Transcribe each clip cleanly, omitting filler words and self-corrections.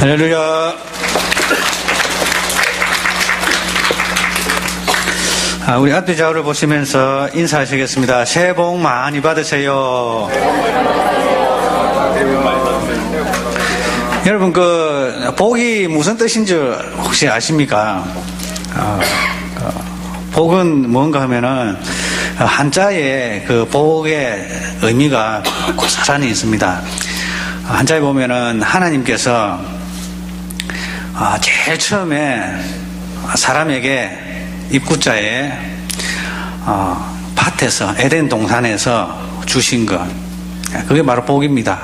할렐루야. 우리 앞뒤 좌우를 보시면서 인사하시겠습니다. 새해 복 많이 받으세요. 여러분, 복이 무슨 뜻인 줄 혹시 아십니까? 복은 뭔가 하면은 한자에 그 복의 의미가 고스란히 있습니다. 한자에 보면은 하나님께서 제일 처음에 사람에게 입구자에 밭에서 에덴 동산에서 주신 것, 그게 바로 복입니다.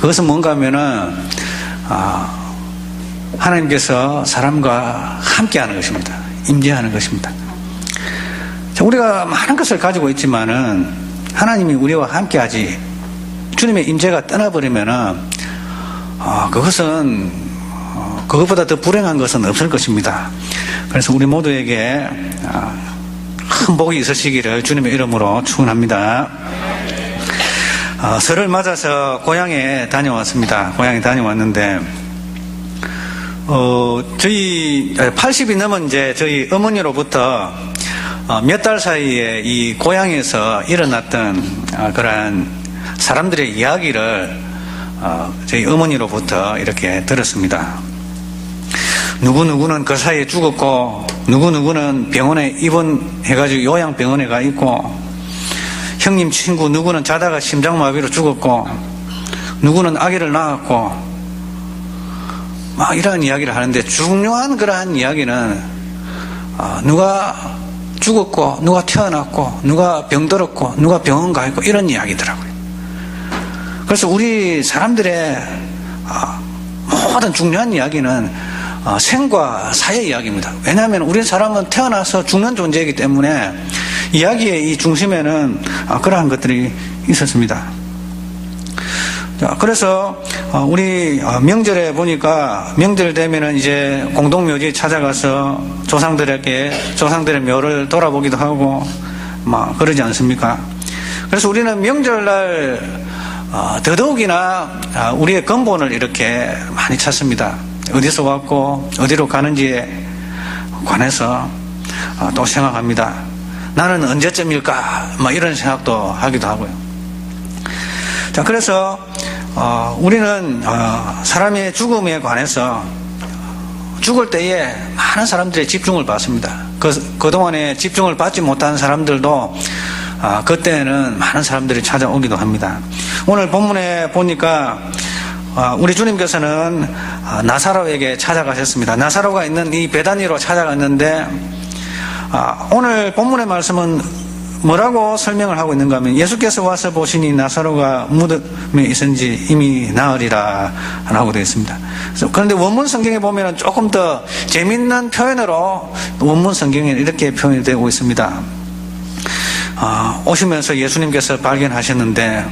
그것은 뭔가 하면은 하나님께서 사람과 함께하는 것입니다. 임재하는 것입니다. 우리가 많은 것을 가지고 있지만은 하나님이 우리와 함께하지, 주님의 임재가 떠나버리면은 그것은 그것보다 더 불행한 것은 없을 것입니다. 그래서 우리 모두에게 큰 복이 있으시기를 주님의 이름으로 축원합니다. 설을 맞아서 고향에 다녀왔습니다. 고향에 다녀왔는데 저희 80이 넘은 이제 저희 어머니로부터 몇 달 사이에 이 고향에서 일어났던 그러한 사람들의 이야기를 저희 어머니로부터 이렇게 들었습니다. 누구누구는 그 사이에 죽었고, 누구누구는 병원에 입원해가지고 요양병원에 가 있고, 형님 친구 누구는 자다가 심장마비로 죽었고, 누구는 아기를 낳았고, 막 이런 이야기를 하는데, 중요한 그러한 이야기는 누가 죽었고, 누가 태어났고, 누가 병들었고, 누가 병원 가 있고, 이런 이야기더라고요. 그래서 우리 사람들의 모든 중요한 이야기는 생과 사의 이야기입니다. 왜냐하면 우리 사람은 태어나서 죽는 존재이기 때문에 이야기의 이 중심에는 그러한 것들이 있었습니다. 그래서 우리 명절에 보니까 명절 되면은 이제 공동묘지 찾아가서 조상들의 묘를 돌아보기도 하고 막 그러지 않습니까? 그래서 우리는 명절날 더더욱이나 우리의 근본을 이렇게 많이 찾습니다. 어디서 왔고 어디로 가는지에 관해서 또 생각합니다. 나는 언제쯤일까? 막 이런 생각도 하기도 하고요. 자, 그래서 우리는 사람의 죽음에 관해서 죽을 때에 많은 사람들의 집중을 받습니다. 그동안에 집중을 받지 못한 사람들도 그때는 많은 사람들이 찾아오기도 합니다. 오늘 본문에 보니까 우리 주님께서는 나사로에게 찾아가셨습니다. 나사로가 있는 이 베다니로 찾아갔는데 오늘 본문의 말씀은 뭐라고 설명을 하고 있는가 하면 예수께서 와서 보시니 나사로가 무덤에 있은지 이미 나으리라 라고 되어 있습니다. 그런데 원문 성경에 보면 조금 더 재밌는 표현으로 원문 성경에 이렇게 표현이 되고 있습니다. 오시면서 예수님께서 발견하셨는데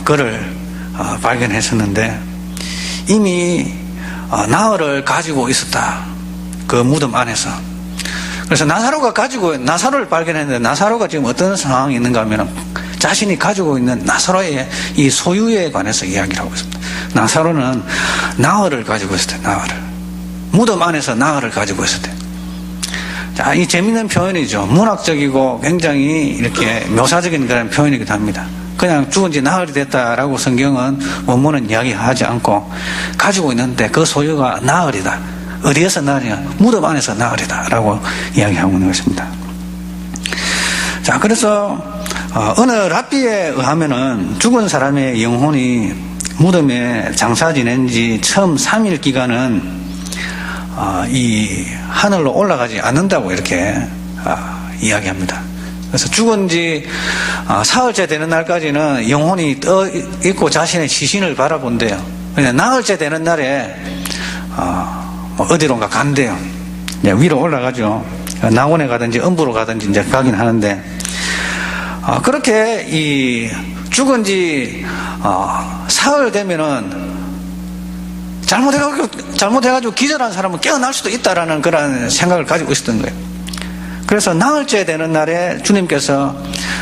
그를 발견했었는데 이미 나흘을 가지고 있었다. 그 무덤 안에서. 그래서 나사로를 발견했는데 나사로가 지금 어떤 상황이 있는가 하면 자신이 가지고 있는 나사로의 이 소유에 관해서 이야기를 하고 있습니다. 나사로는 나흘을 가지고 있었대. 나흘을. 무덤 안에서 나흘을 가지고 있었대. 자, 이 재밌는 표현이죠. 문학적이고 굉장히 이렇게 묘사적인 그런 표현이기도 합니다. 그냥 죽은 지 나흘이 됐다라고 성경은 원문은 이야기하지 않고 가지고 있는데 그 소유가 나흘이다. 어디에서 나흘이냐? 무덤 안에서 나흘이다 라고 이야기하고 있는 것입니다. 자, 그래서 어느 랍비에 의하면은 죽은 사람의 영혼이 무덤에 장사 지낸 지 처음 3일 기간은 이 하늘로 올라가지 않는다고 이렇게 이야기합니다. 그래서 죽은 지 사흘째 되는 날까지는 영혼이 떠 있고 자신의 시신을 바라본대요. 그냥 나흘째 되는 날에 어디론가 간대요. 위로 올라가죠. 낙원에 가든지 음부로 가든지 이제 가긴 하는데 그렇게 이 죽은 지 사흘 되면은 잘못해가지고 기절한 사람은 깨어날 수도 있다라는 그런 생각을 가지고 있었던 거예요. 그래서 나흘째 되는 날에 주님께서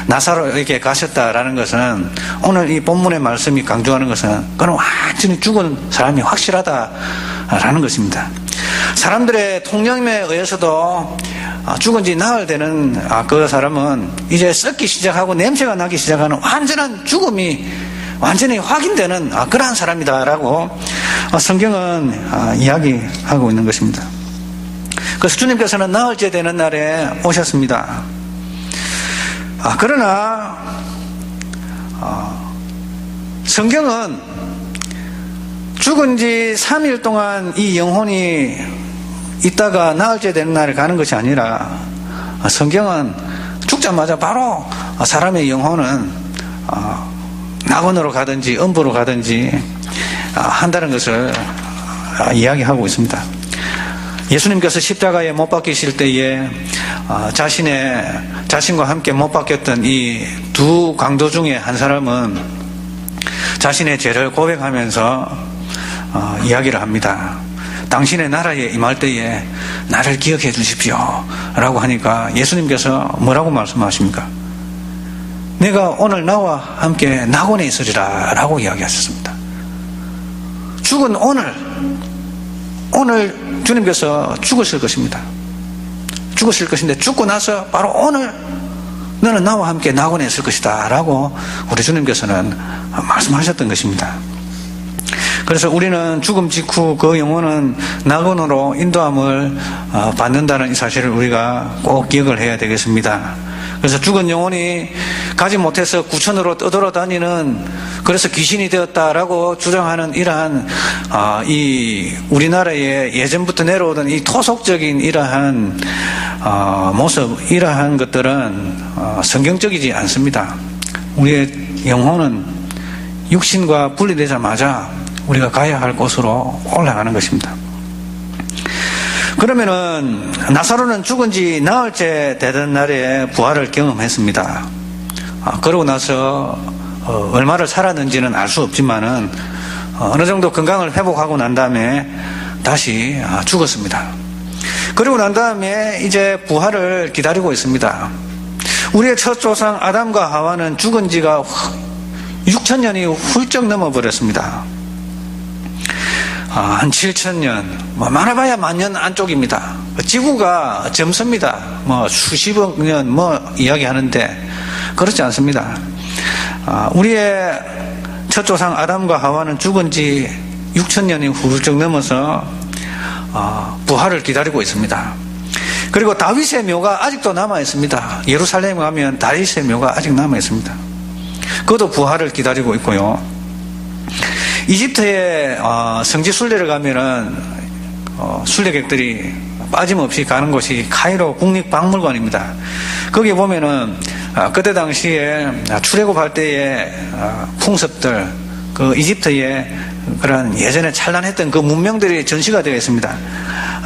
나사로에게 가셨다라는 것은 오늘 이 본문의 말씀이 강조하는 것은 그는 완전히 죽은 사람이 확실하다라는 것입니다. 사람들의 통념에 의해서도 죽은 지 나흘 되는 그 사람은 이제 썩기 시작하고 냄새가 나기 시작하는 완전한 죽음이 완전히 확인되는 그러한 사람이다라고 성경은 이야기하고 있는 것입니다. 그래서 주님께서는 나흘째 되는 날에 오셨습니다. 그러나 성경은 죽은 지 3일 동안 이 영혼이 있다가 나흘째 되는 날에 가는 것이 아니라 성경은 죽자마자 바로 사람의 영혼은 낙원으로 가든지 음부로 가든지 한다는 것을 이야기하고 있습니다. 예수님께서 십자가에 못 박히실 때에 자신과 함께 못 박혔던 이 두 강도 중에 한 사람은 자신의 죄를 고백하면서 이야기를 합니다. 당신의 나라에 임할 때에 나를 기억해 주십시오 라고 하니까 예수님께서 뭐라고 말씀하십니까? 내가 오늘 나와 함께 낙원에 있으리라 라고 이야기하셨습니다. 죽은 오늘 주님께서 죽으실 것입니다. 죽으실 것인데 죽고 나서 바로 오늘 너는 나와 함께 낙원에 있을 것이다 라고 우리 주님께서는 말씀하셨던 것입니다. 그래서 우리는 죽음 직후 그 영혼은 낙원으로 인도함을 받는다는 이 사실을 우리가 꼭 기억을 해야 되겠습니다. 그래서 죽은 영혼이 가지 못해서 구천으로 떠돌아다니는, 그래서 귀신이 되었다라고 주장하는 이러한 이 우리나라에 예전부터 내려오던 이 토속적인 이러한 모습, 이러한 것들은 성경적이지 않습니다. 우리의 영혼은 육신과 분리되자마자 우리가 가야 할 곳으로 올라가는 것입니다. 그러면은 나사로는 죽은 지 나흘째 되던 날에 부활을 경험했습니다. 그러고 나서 얼마를 살았는지는 알 수 없지만은 어느 정도 건강을 회복하고 난 다음에 다시 죽었습니다. 그리고 난 다음에 이제 부활을 기다리고 있습니다. 우리의 첫 조상 아담과 하와는 죽은 지가 6,000년이 훌쩍 넘어버렸습니다. 한 7,000년, 많아봐야 10,000년 안쪽입니다. 지구가 점섭니다. 수십억 년 이야기하는데 그렇지 않습니다. 우리의 첫 조상 아담과 하와는 죽은 지 6,000년이 훌쩍 넘어서 부활을 기다리고 있습니다. 그리고 다윗의 묘가 아직도 남아 있습니다. 예루살렘에 가면 다윗의 묘가 아직 남아 있습니다. 그것도 부활을 기다리고 있고요. 이집트의 성지 순례를 가면은 순례객들이 빠짐없이 가는 곳이 카이로 국립박물관입니다. 거기 보면은 그때 당시에 출애굽할 때의 풍습들, 그 이집트의 그런 예전에 찬란했던 그 문명들이 전시가 되어 있습니다.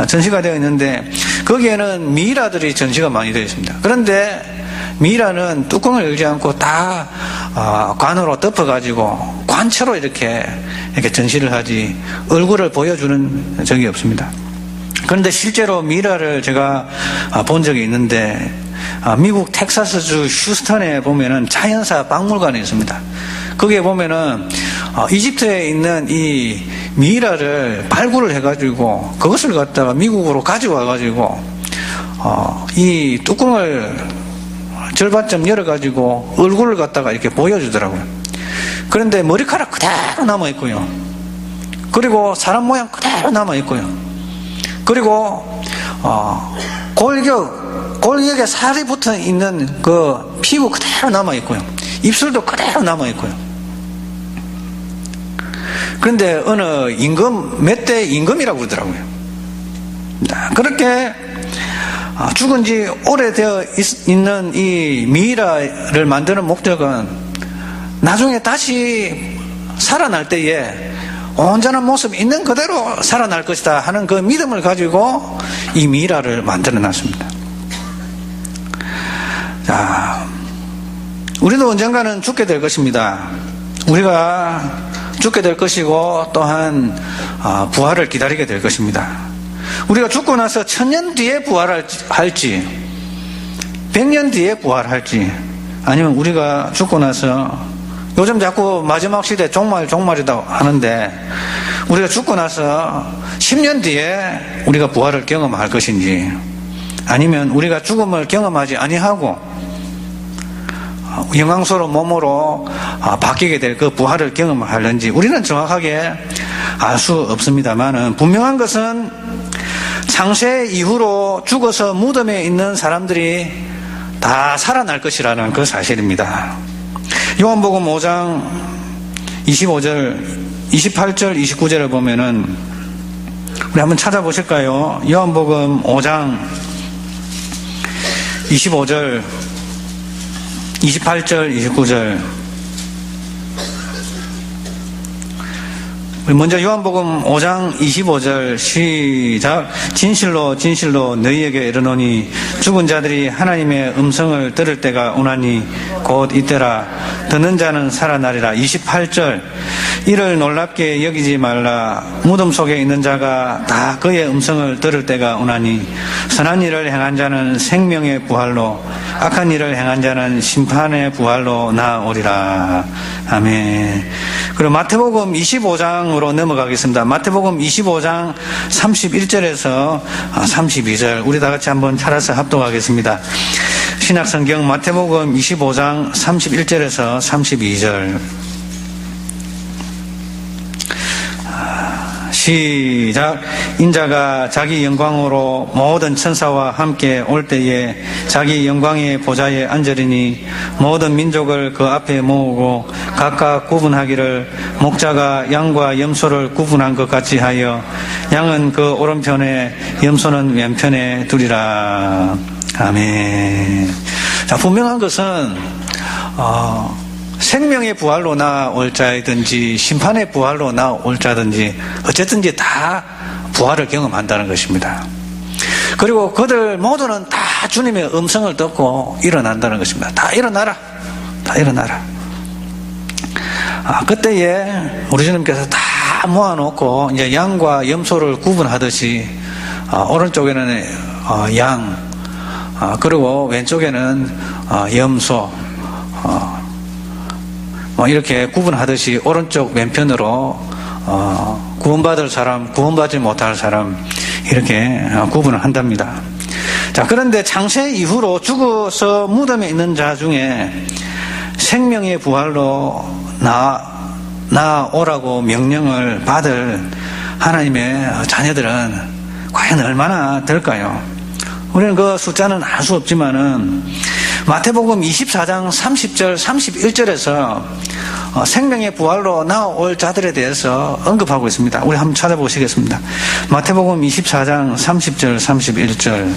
전시가 되어 있는데 거기에는 미이라들이 전시가 많이 되어 있습니다. 그런데 미이라는 뚜껑을 열지 않고 다 관으로 덮어가지고 관처로 이렇게 전시를 하지 얼굴을 보여주는 적이 없습니다. 그런데 실제로 미이라를 제가 본 적이 있는데 미국 텍사스주 휴스턴에 보면은 자연사 박물관이 있습니다. 거기에 보면은 이집트에 있는 이 미이라를 발굴을 해가지고 그것을 갖다가 미국으로 가져와가지고 이 뚜껑을 절반쯤 열어가지고 얼굴을 갖다가 이렇게 보여주더라고요. 그런데 머리카락 그대로 남아있고요. 그리고 사람 모양 그대로 남아있고요. 그리고 골격에 살이 붙어 있는 그 피부 그대로 남아있고요. 입술도 그대로 남아있고요. 그런데 어느 임금, 몇 대 임금이라고 그러더라고요. 그렇게 죽은 지 오래되어 있는 이 미이라를 만드는 목적은 나중에 다시 살아날 때에 온전한 모습 있는 그대로 살아날 것이다 하는 그 믿음을 가지고 이 미이라를 만들어 놨습니다. 자, 우리도 언젠가는 죽게 될 것입니다. 우리가 죽게 될 것이고 또한 부활을 기다리게 될 것입니다. 우리가 죽고 나서 1,000년 뒤에 부활할지 100년 뒤에 부활할지 아니면 우리가 죽고 나서, 요즘 자꾸 마지막 시대 종말이다 하는데, 우리가 죽고 나서 10년 뒤에 우리가 부활을 경험할 것인지, 아니면 우리가 죽음을 경험하지 아니하고 영광스러운 몸으로 바뀌게 될 그 부활을 경험하는지 우리는 정확하게 알 수 없습니다만은, 분명한 것은 창세 이후로 죽어서 무덤에 있는 사람들이 다 살아날 것이라는 그 사실입니다. 요한복음 5장 25절, 28절, 29절을 보면은, 우리 한번 찾아보실까요? 요한복음 5장 25절, 28절, 29절. 먼저 요한복음 5장 25절 시작. 진실로 진실로 너희에게 이르노니 죽은 자들이 하나님의 음성을 들을 때가 오나니 곧 이때라. 듣는 자는 살아나리라. 28절. 이를 놀랍게 여기지 말라. 무덤 속에 있는 자가 다 그의 음성을 들을 때가 오나니 선한 일을 행한 자는 생명의 부활로, 악한 일을 행한 자는 심판의 부활로 나오리라. 아멘. 그리고 마태복음 25장으로 넘어가겠습니다. 마태복음 25장 31절에서 32절, 우리 다 같이 한번 찾아서 합독하겠습니다. 신약성경 마태복음 25장 31절에서 32절. 시작. 인자가 자기 영광으로 모든 천사와 함께 올 때에 자기 영광의 보좌에 앉으리니 모든 민족을 그 앞에 모으고 각각 구분하기를 목자가 양과 염소를 구분한 것 같이 하여 양은 그 오른편에 염소는 왼편에 두리라. 아멘. 자, 분명한 것은 생명의 부활로 나올 자이든지 심판의 부활로 나올 자든지 어쨌든지 다 부활을 경험한다는 것입니다. 그리고 그들 모두는 다 주님의 음성을 듣고 일어난다는 것입니다. 다 일어나라. 다 일어나라. 그때에 우리 주님께서 다 모아놓고 이제 양과 염소를 구분하듯이 오른쪽에는 양, 그리고 왼쪽에는 염소, 이렇게 구분하듯이 오른쪽 왼편으로 구원받을 사람, 구원받지 못할 사람, 이렇게 구분을 한답니다. 자, 그런데 창세 이후로 죽어서 무덤에 있는 자 중에 생명의 부활로 나오라고 명령을 받을 하나님의 자녀들은 과연 얼마나 될까요? 우리는 그 숫자는 알 수 없지만은 마태복음 24장 30절, 31절에서 생명의 부활로 나올 자들에 대해서 언급하고 있습니다. 우리 한번 찾아보시겠습니다. 마태복음 24장 30절, 31절.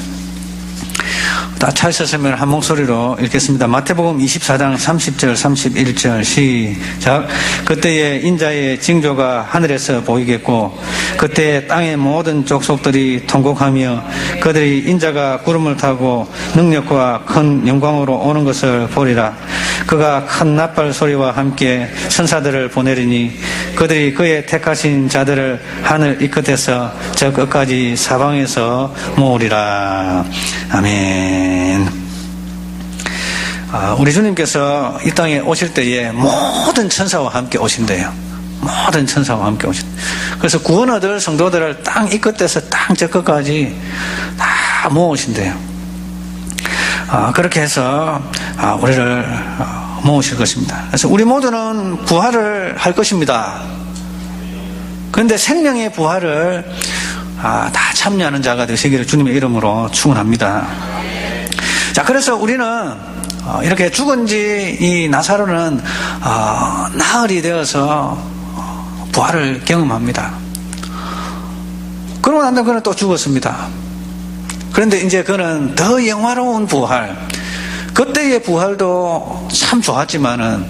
다 찾으셨으면 한 목소리로 읽겠습니다. 마태복음 24장 30절, 31절 시작. 그때에 인자의 징조가 하늘에서 보이겠고 그때 땅의 모든 족속들이 통곡하며 그들이 인자가 구름을 타고 능력과 큰 영광으로 오는 것을 보리라. 그가 큰 나팔 소리와 함께 천사들을 보내리니 그들이 그의 택하신 자들을 하늘 이 끝에서 저 끝까지 사방에서 모으리라. 아멘. 우리 주님께서 이 땅에 오실 때에 모든 천사와 함께 오신대요. 모든 천사와 함께 오신대요. 그래서 구원 얻을 성도들을 땅 이 끝에서 땅 저 끝까지 다 모으신대요. 그렇게 해서 우리를 모으실 것입니다. 그래서 우리 모두는 부활을 할 것입니다. 그런데 생명의 부활을 다 참여하는 자가 되시기를 주님의 이름으로 축원합니다. 자, 그래서 우리는 이렇게 죽은 지 이 나사로는 나흘이 되어서 부활을 경험합니다. 그러고 난 다음에 그는 또 죽었습니다. 그런데 이제 그는 더 영화로운 부활, 그때의 부활도 참 좋았지만은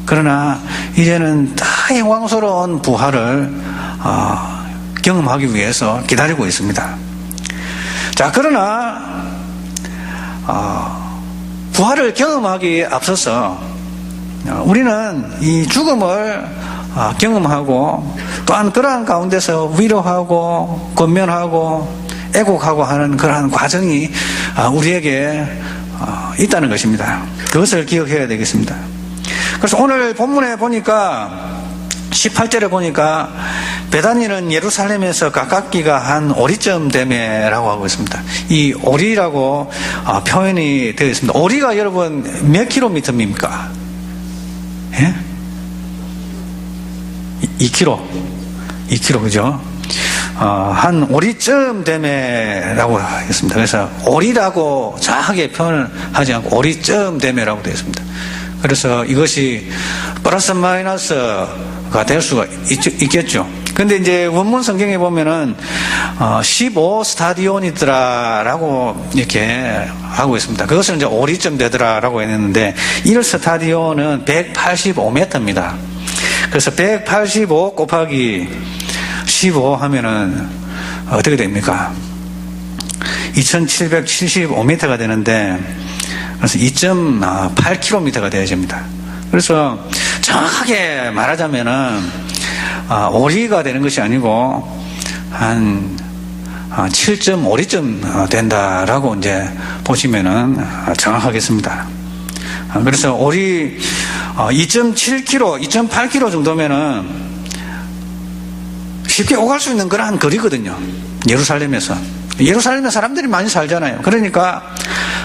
그러나 이제는 더 영광스러운 부활을 경험하기 위해서 기다리고 있습니다. 자, 그러나 부활을 경험하기에 앞서서 우리는 이 죽음을 경험하고 또한 그러한 가운데서 위로하고 권면하고 애곡하고 하는 그러한 과정이 우리에게 있다는 것입니다. 그것을 기억해야 되겠습니다. 그래서 오늘 본문에 보니까 18절에 보니까 베다니는 예루살렘에서 가깝기가 한 오리쯤 되매라고 하고 있습니다. 이 오리라고 표현이 되어 있습니다. 오리가 여러분 몇 킬로미터입니까? 예? 2km, 그죠? 한 오리쯤 되매라고 하겠습니다. 그래서 오리라고 정확하게 표현을 하지 않고 오리쯤 되매라고 되어 있습니다. 그래서 이것이 플러스 마이너스가 될 수가 있겠죠. 근데 이제 원문 성경에 보면은 15 스타디온이더라라고 이렇게 하고 있습니다. 그것은 이제 오리쯤 되더라라고 했는데 1 스타디온은 185m입니다. 그래서 185 곱하기 15 하면은 어떻게 됩니까? 2775m가 되는데 그래서 2.8km가 되어야 됩니다. 그래서 정확하게 말하자면은 오리가 되는 것이 아니고 한 7.5리쯤 된다라고 이제 보시면은 정확하겠습니다. 그래서 오리 2.7km, 2.8km 정도면은 쉽게 오갈 수 있는 그러한 거리거든요. 예루살렘에서 사람들이 많이 살잖아요. 그러니까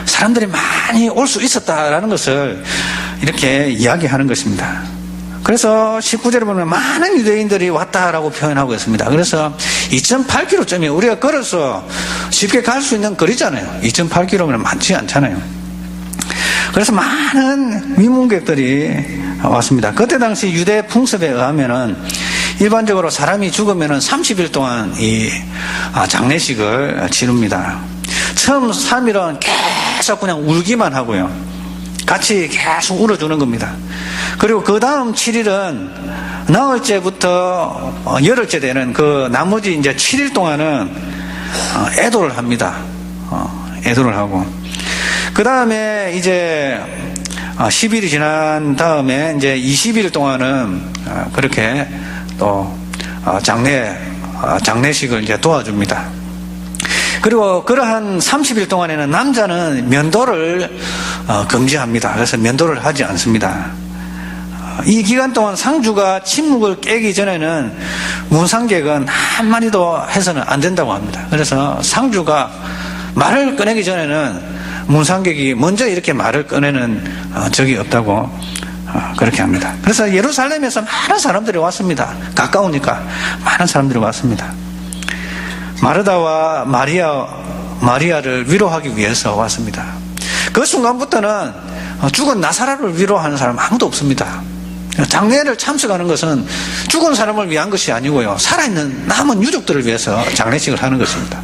사람들이 많이 올 수 있었다라는 것을 이렇게 이야기하는 것입니다. 그래서 19절에 보면 많은 유대인들이 왔다라고 표현하고 있습니다. 그래서 2.8km쯤이 우리가 걸어서 쉽게 갈 수 있는 거리잖아요. 2.8km면 많지 않잖아요. 그래서 많은 위문객들이 왔습니다. 그때 당시 유대 풍습에 의하면은 일반적으로 사람이 죽으면은 30일 동안 이 장례식을 치릅니다. 처음 3일은 계속 그냥 울기만 하고요. 같이 계속 울어주는 겁니다. 그리고 그 다음 7일은 나흘째부터 열흘째 되는 그 나머지 이제 7일 동안은 애도를 합니다. 애도를 하고. 그 다음에 이제 10일이 지난 다음에 이제 20일 동안은 그렇게 또 장례식을 이제 도와줍니다. 그리고 그러한 30일 동안에는 남자는 면도를 금지합니다. 그래서 면도를 하지 않습니다. 이 기간 동안 상주가 침묵을 깨기 전에는 문상객은 한마디도 해서는 안 된다고 합니다. 그래서 상주가 말을 꺼내기 전에는 문상객이 먼저 이렇게 말을 꺼내는 적이 없다고 그렇게 합니다. 그래서 예루살렘에서 많은 사람들이 왔습니다. 가까우니까 많은 사람들이 왔습니다. 마르다와 마리아를 위로하기 위해서 왔습니다. 그 순간부터는 죽은 나사로를 위로하는 사람 아무도 없습니다. 장례를 참석하는 것은 죽은 사람을 위한 것이 아니고요, 살아있는 남은 유족들을 위해서 장례식을 하는 것입니다.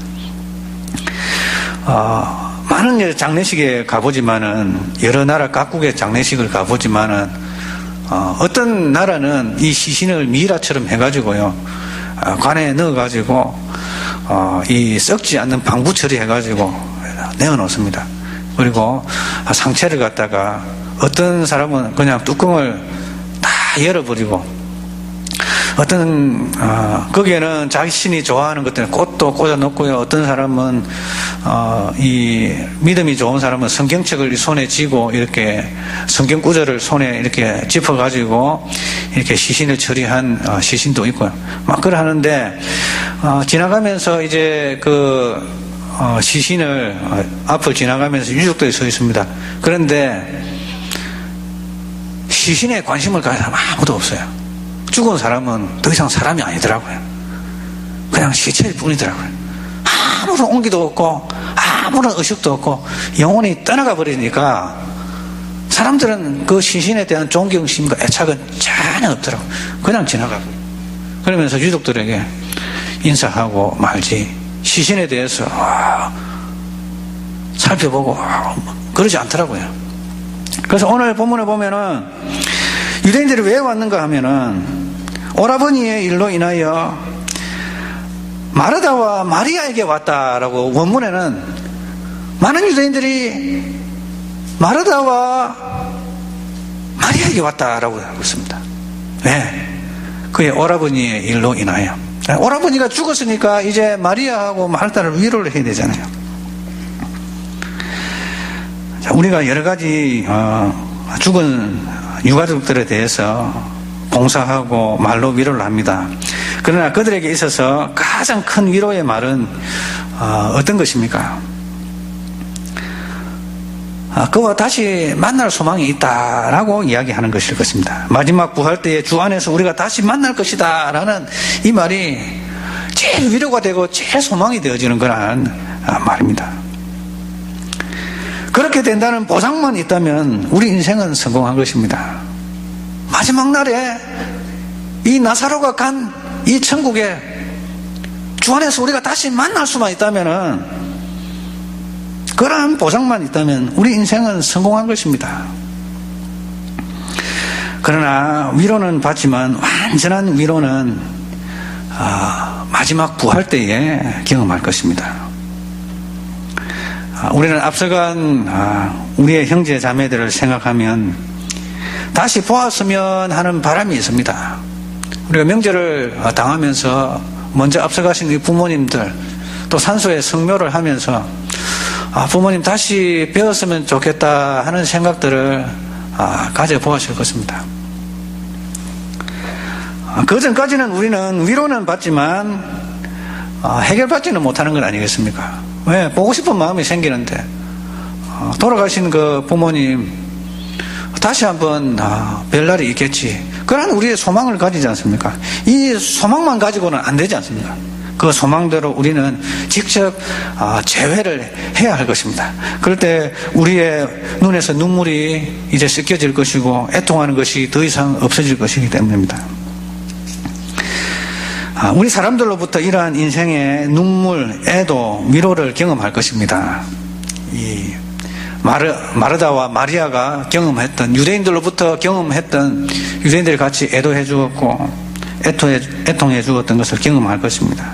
많은 장례식에 가보지만은, 여러 나라 각국의 장례식을 가보지만은 어떤 나라는 이 시신을 미이라처럼 해가지고요, 관에 넣어가지고 이 썩지 않는 방부 처리해가지고 내어놓습니다. 그리고 상체를 갖다가 어떤 사람은 그냥 뚜껑을 다 열어버리고, 어떤 거기에는 자신이 좋아하는 것들 꽃도 꽂아놓고요, 어떤 사람은 이 믿음이 좋은 사람은 성경책을 손에 쥐고 이렇게 성경 구절을 손에 이렇게 짚어가지고 이렇게 시신을 처리한 시신도 있고요. 막 그러하는데 지나가면서 이제 그 시신을 앞을 지나가면서 유족들이 서 있습니다. 그런데 시신에 관심을 가진 사람 아무도 없어요. 죽은 사람은 더 이상 사람이 아니더라고요. 그냥 시체일 뿐이더라고요. 아무런 온기도 없고 아무런 의식도 없고 영혼이 떠나가 버리니까 사람들은 그 시신에 대한 존경심과 애착은 전혀 없더라고요. 그냥 지나가고, 그러면서 유족들에게 인사하고 말지 시신에 대해서 살펴보고 그러지 않더라고요. 그래서 오늘 본문을 보면은 유대인들이 왜 왔는가 하면은 오라버니의 일로 인하여 마르다와 마리아에게 왔다라고, 원문에는 많은 유대인들이 마르다와 마리아에게 왔다라고 하고 있습니다. 왜? 그의 오라버니의 일로 인하여. 오라버니가 죽었으니까 이제 마리아하고 마르다를 위로를 해야 되잖아요. 우리가 여러 가지 죽은 유가족들에 대해서 봉사하고 말로 위로를 합니다. 그러나 그들에게 있어서 가장 큰 위로의 말은 어떤 것입니까? 그와 다시 만날 소망이 있다라고 이야기하는 것일 것입니다. 마지막 부활 때에 주 안에서 우리가 다시 만날 것이다 라는 이 말이 제일 위로가 되고 제일 소망이 되어지는 거란 말입니다. 그렇게 된다는 보장만 있다면 우리 인생은 성공한 것입니다. 마지막 날에 이 나사로가 간 이 천국에 주 안에서 우리가 다시 만날 수만 있다면은, 그러한 보장만 있다면 우리 인생은 성공한 것입니다. 그러나 위로는 받지만 완전한 위로는 마지막 부활 때에 경험할 것입니다. 우리는 앞서간 우리의 형제 자매들을 생각하면 다시 보았으면 하는 바람이 있습니다. 우리가 명절을 당하면서 먼저 앞서가신 우리 부모님들, 또 산소에 성묘를 하면서 부모님 다시 뵈었으면 좋겠다 하는 생각들을 가져보았을 것입니다. 그 전까지는 우리는 위로는 받지만 해결받지는 못하는 건 아니겠습니까? 왜? 보고 싶은 마음이 생기는데 돌아가신 그 부모님 다시 한번 뵐 날이 있겠지, 그런 우리의 소망을 가지지 않습니까? 이 소망만 가지고는 안 되지 않습니까? 그 소망대로 우리는 직접 재회를 해야 할 것입니다. 그럴 때 우리의 눈에서 눈물이 이제 씻겨질 것이고 애통하는 것이 더 이상 없어질 것이기 때문입니다. 우리 사람들로부터 이러한 인생의 눈물, 애도, 위로를 경험할 것입니다. 이 마르다와 마리아가 경험했던, 유대인들로부터 경험했던, 유대인들이 같이 애도해 주었고 애통해 주었던 것을 경험할 것입니다.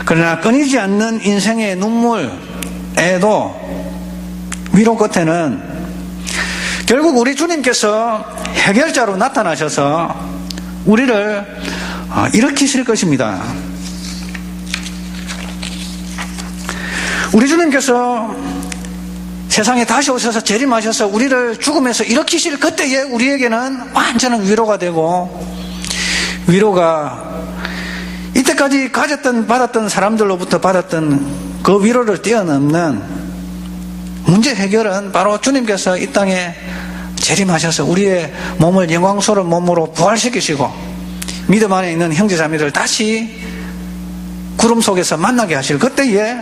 그러나 끊이지 않는 인생의 눈물, 애도, 위로 끝에는 결국 우리 주님께서 해결자로 나타나셔서 우리를 일으키실 것입니다. 우리 주님께서 세상에 다시 오셔서 재림하셔서 우리를 죽음에서 일으키실 그때에 우리에게는 완전한 위로가 되고, 위로가 이때까지 받았던 사람들로부터 받았던 그 위로를 뛰어넘는 문제 해결은 바로 주님께서 이 땅에 재림하셔서 우리의 몸을 영광스러운 몸으로 부활시키시고 믿음 안에 있는 형제자매들 다시 구름 속에서 만나게 하실 그때에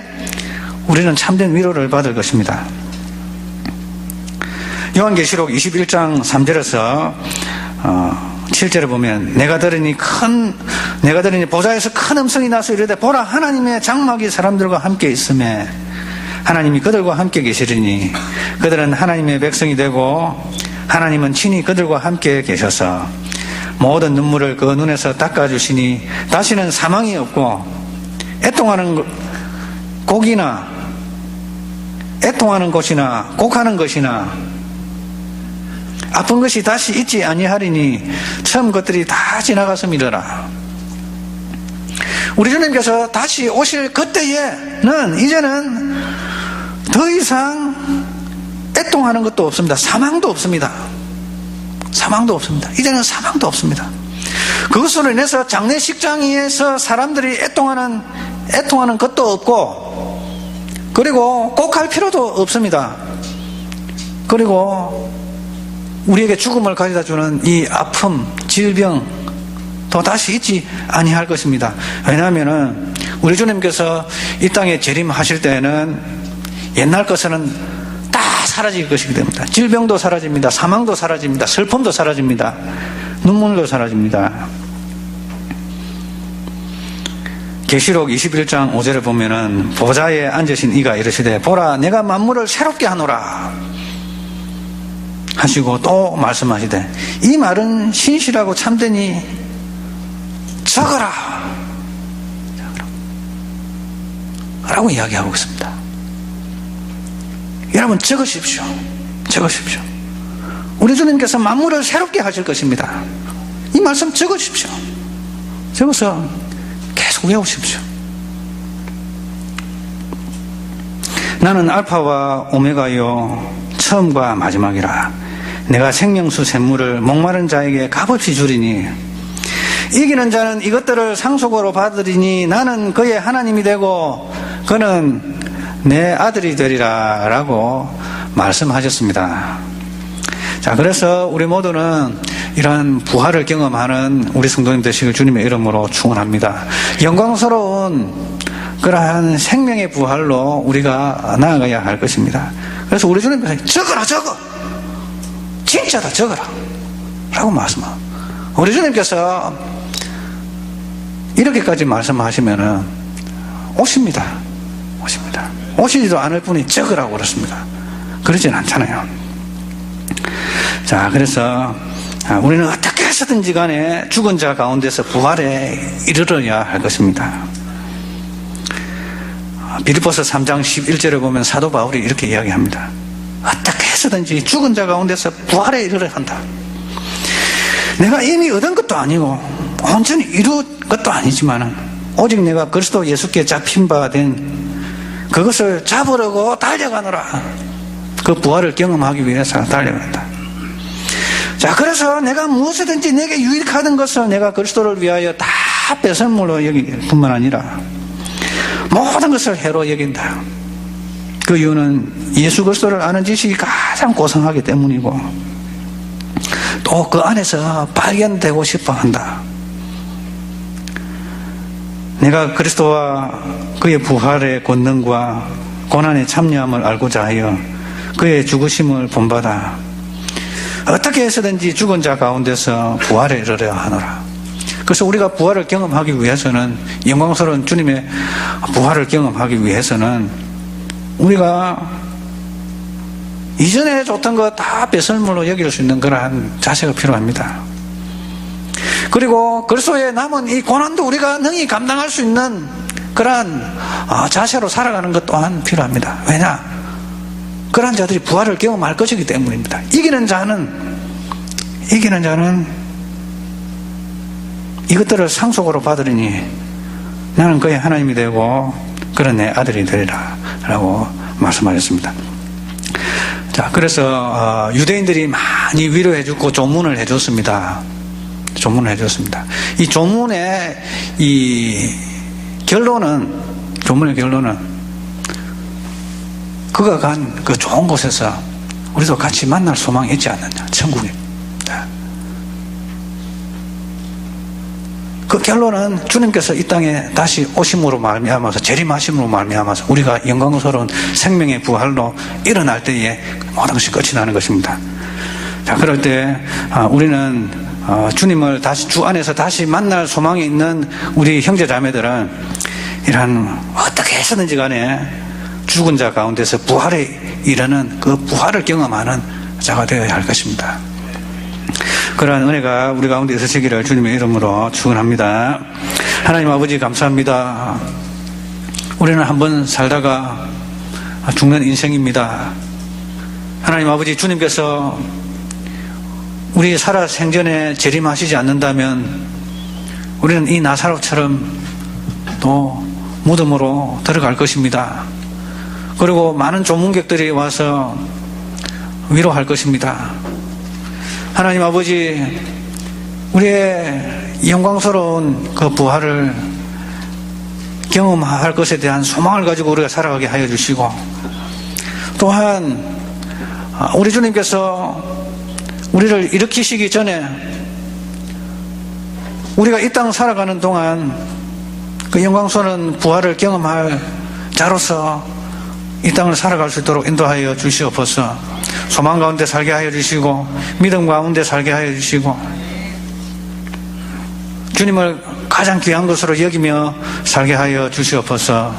우리는 참된 위로를 받을 것입니다. 요한계시록 21장 3절에서 7절에 보면 내가 들으니 보좌에서 큰 음성이 나서 이르되 보라, 하나님의 장막이 사람들과 함께 있음에 하나님이 그들과 함께 계시리니 그들은 하나님의 백성이 되고 하나님은 친히 그들과 함께 계셔서 모든 눈물을 그 눈에서 닦아주시니 다시는 사망이 없고 애통하는 곡이나 애통하는 곳이나 곡하는 것이나 아픈 것이 다시 있지 아니하리니 처음 것들이 다 지나갔음이더라. 우리 주님께서 다시 오실 그때에는 이제는 더 이상 애통하는 것도 없습니다. 사망도 없습니다. 사망도 없습니다. 이제는 사망도 없습니다. 그것으로 인해서 장례식장에서 사람들이 애통하는 것도 없고, 그리고 꼭 할 필요도 없습니다. 그리고 우리에게 죽음을 가져다 주는 이 아픔, 질병 또 다시 있지 아니할 것입니다. 왜냐하면 우리 주님께서 이 땅에 재림하실 때에는 옛날 것은 다 사라질 것이기 때문에 질병도 사라집니다. 사망도 사라집니다. 슬픔도 사라집니다. 눈물도 사라집니다. 계시록 21장 5절에 보면은 보좌에 앉으신 이가 이르시되 보라, 내가 만물을 새롭게 하노라 하시고 또 말씀하시되 이 말은 신실하고 참되니 적어라 라고 이야기하고 있습니다. 여러분 적으십시오. 적으십시오. 우리 주님께서 만물을 새롭게 하실 것입니다. 이 말씀 적으십시오. 적어서 계속 외우십시오. 나는 알파와 오메가요 처음과 마지막이라. 내가 생명수 샘물을 목마른 자에게 값없이 주리니 이기는 자는 이것들을 상속으로 받으리니 나는 그의 하나님이 되고 그는 내 아들이 되리라 라고 말씀하셨습니다. 자, 그래서 우리 모두는 이러한 부활을 경험하는 우리 성도님 되시길 주님의 이름으로 축원합니다. 영광스러운 그러한 생명의 부활로 우리가 나아가야 할 것입니다. 그래서 우리 주님께서 적어라, 적어! 진짜다, 적어라! 라고 말씀합니다. 우리 주님께서 이렇게까지 말씀하시면은 오십니다. 오십니다. 오시지도 않을 뿐이 적으라고 그렇습니다. 그러진 않잖아요. 자, 그래서 우리는 어떻게 해서든지 간에 죽은 자 가운데서 부활에 이르러야 할 것입니다. 빌립보서 3장 11절에 보면 사도 바울이 이렇게 이야기합니다. 어떻게 해서든지 죽은 자 가운데서 부활에 이르러야 한다. 내가 이미 얻은 것도 아니고 온전히 이룬 것도 아니지만 오직 내가 그리스도 예수께 잡힌 바 된 그것을 잡으려고 달려가노라. 그 부활을 경험하기 위해서 달려간다. 자, 그래서 내가 무엇이든지 내게 유익하던 것을 내가 그리스도를 위하여 다 뺏음물로 여길 뿐만 아니라 모든 것을 해로 여긴다. 그 이유는 예수 그리스도를 아는 지식이 가장 고상하기 때문이고 또 그 안에서 발견되고 싶어 한다. 내가 그리스도와 그의 부활의 권능과 고난의 참여함을 알고자 하여 그의 죽으심을 본받아 어떻게 해서든지 죽은 자 가운데서 부활에 이르러야 하노라. 그래서 우리가 부활을 경험하기 위해서는, 영광스러운 주님의 부활을 경험하기 위해서는 우리가 이전에 줬던 거 다 배설물로 여길 수 있는 그러한 자세가 필요합니다. 그리고 그리스도에 남은 이 고난도 우리가 능히 감당할 수 있는 그러한 자세로 살아가는 것 또한 필요합니다. 왜냐? 그러한 자들이 부활을 경험할 것이기 때문입니다. 이기는 자는 이것들을 상속으로 받으리니 나는 그의 하나님이 되고 그는 내 아들이 되리라 라고 말씀하셨습니다. 자, 그래서 유대인들이 많이 위로해주고 조문을 해줬습니다. 이 조문의 조문의 결론은 그가 간 그 좋은 곳에서 우리도 같이 만날 소망이 있지 않느냐, 천국에. 그 결론은 주님께서 이 땅에 다시 오심으로 말미암아서, 재림하심으로 말미암아서 우리가 영광스러운 생명의 부활로 일어날 때에 모든 것이 끝이 나는 것입니다. 자, 그럴 때 우리는 주님을 다시 주 안에서 다시 만날 소망이 있는 우리 형제 자매들은 이런 어떻게 해서든지 간에 죽은 자 가운데서 부활에 이르는 그 부활을 경험하는 자가 되어야 할 것입니다. 그러한 은혜가 우리 가운데 있으시기를 주님의 이름으로 축원합니다. 하나님 아버지 감사합니다. 우리는 한번 살다가 죽는 인생입니다. 하나님 아버지, 주님께서 우리 살아 생전에 재림하시지 않는다면 우리는 이 나사로처럼 또 무덤으로 들어갈 것입니다. 그리고 많은 조문객들이 와서 위로할 것입니다. 하나님 아버지, 우리의 영광스러운 그 부활을 경험할 것에 대한 소망을 가지고 우리가 살아가게 하여 주시고, 또한 우리 주님께서 우리를 일으키시기 전에 우리가 이 땅 살아가는 동안 그 영광스러운 부활을 경험할 자로서 이 땅을 살아갈 수 있도록 인도하여 주시옵소서. 소망 가운데 살게 하여 주시고 믿음 가운데 살게 하여 주시고 주님을 가장 귀한 것으로 여기며 살게 하여 주시옵소서.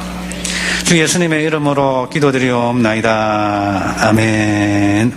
주 예수님의 이름으로 기도드리옵나이다. 아멘.